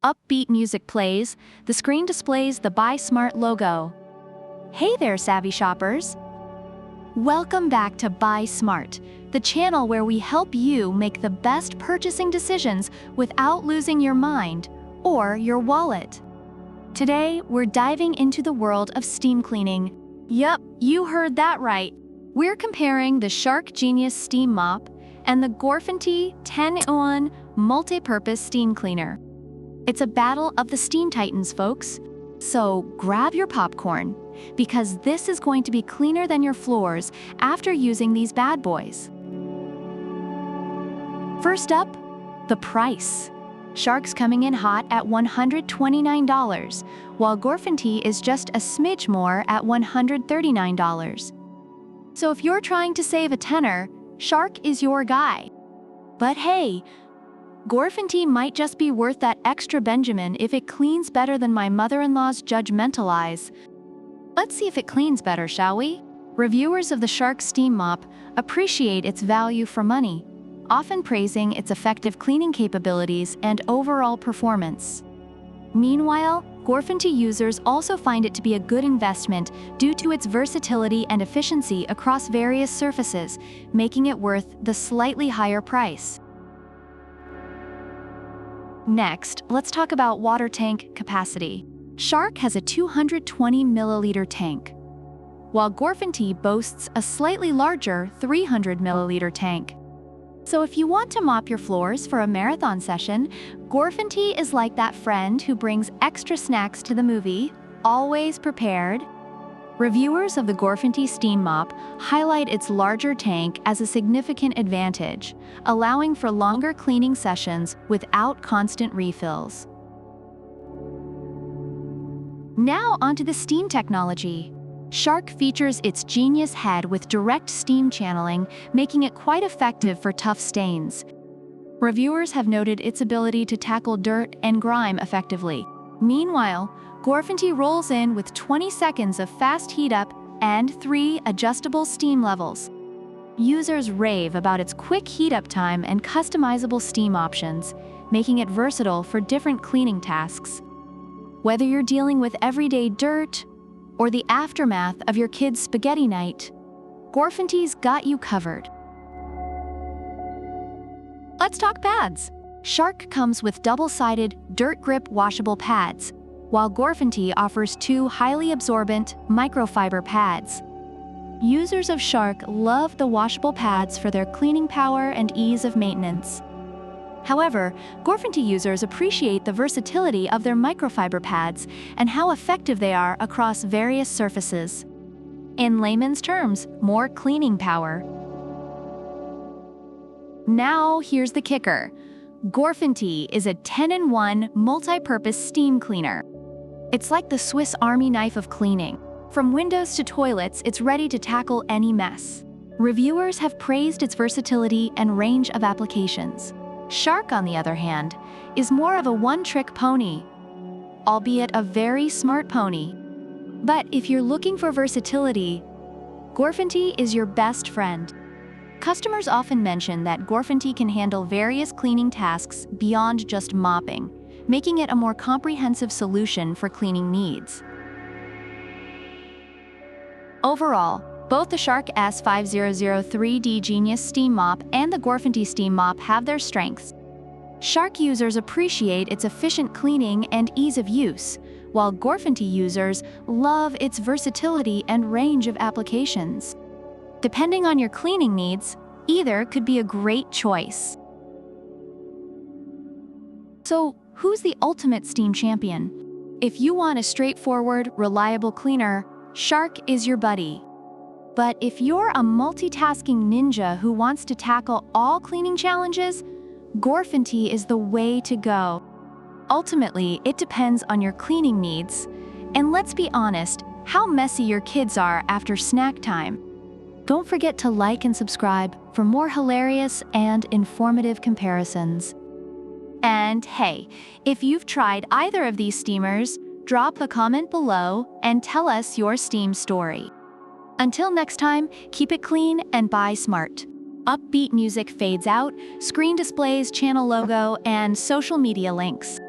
Upbeat music plays, the screen displays the Buy Smart logo. Hey there, savvy shoppers! Welcome back to Buy Smart, the channel where we help you make the best purchasing decisions without losing your mind or your wallet. Today, we're diving into the world of steam cleaning. Yup, you heard that right. We're comparing the Shark Genius Steam Mop and the GorFanty 10-in-1 Multi-Purpose Steam Cleaner. It's a battle of the steam titans, folks. So grab your popcorn, because this is going to be cleaner than your floors after using these bad boys. First up, the price. Shark's coming in hot at $129, while GorFanty is just a smidge more at $139. So if you're trying to save a tenner, Shark is your guy. But hey, GorFanty might just be worth that extra Benjamin if it cleans better than my mother-in-law's judgmental eyes. Let's see if it cleans better, shall we? Reviewers of the Shark Steam Mop appreciate its value for money, often praising its effective cleaning capabilities and overall performance. Meanwhile, GorFanty users also find it to be a good investment due to its versatility and efficiency across various surfaces, making it worth the slightly higher price. Next, let's talk about water tank capacity. Shark has a 220 milliliter tank, while GorFanty boasts a slightly larger 300 milliliter tank. So if you want to mop your floors for a marathon session, GorFanty is like that friend who brings extra snacks to the movie, always prepared. Reviewers of the GorFanty Steam Mop highlight its larger tank as a significant advantage, allowing for longer cleaning sessions without constant refills. Now onto the steam technology. Shark features its Genius head with direct steam channeling, making it quite effective for tough stains. Reviewers have noted its ability to tackle dirt and grime effectively. Meanwhile, GorFanty rolls in with 20 seconds of fast heat up and 3 adjustable steam levels. Users rave about its quick heat up time and customizable steam options, making it versatile for different cleaning tasks. Whether you're dealing with everyday dirt or the aftermath of your kid's spaghetti night, GorFanty's got you covered. Let's talk pads. Shark comes with double-sided, dirt-grip washable pads, while GorFanty offers 2 highly absorbent microfiber pads. Users of Shark love the washable pads for their cleaning power and ease of maintenance. However, GorFanty users appreciate the versatility of their microfiber pads and how effective they are across various surfaces. In layman's terms, more cleaning power. Now here's the kicker. GorFanty is a 10-in-1 multi-purpose steam cleaner. It's like the Swiss Army knife of cleaning. From windows to toilets, it's ready to tackle any mess. Reviewers have praised its versatility and range of applications. Shark, on the other hand, is more of a one-trick pony, albeit a very smart pony. But if you're looking for versatility, GorFanty is your best friend. Customers often mention that GorFanty can handle various cleaning tasks beyond just mopping, making it a more comprehensive solution for cleaning needs. Overall, both the Shark S5003D Genius Steam Mop and the GorFanty Steam Mop have their strengths. Shark users appreciate its efficient cleaning and ease of use, while GorFanty users love its versatility and range of applications. Depending on your cleaning needs, either could be a great choice. So, who's the ultimate steam champion? If you want a straightforward, reliable cleaner, Shark is your buddy. But if you're a multitasking ninja who wants to tackle all cleaning challenges, GorFanty is the way to go. Ultimately, it depends on your cleaning needs. And let's be honest, how messy your kids are after snack time. Don't forget to like and subscribe for more hilarious and informative comparisons. And hey, if you've tried either of these steamers, drop a comment below and tell us your steam story. Until next time, keep it clean and buy smart. Upbeat music fades out, screen displays channel logo and social media links.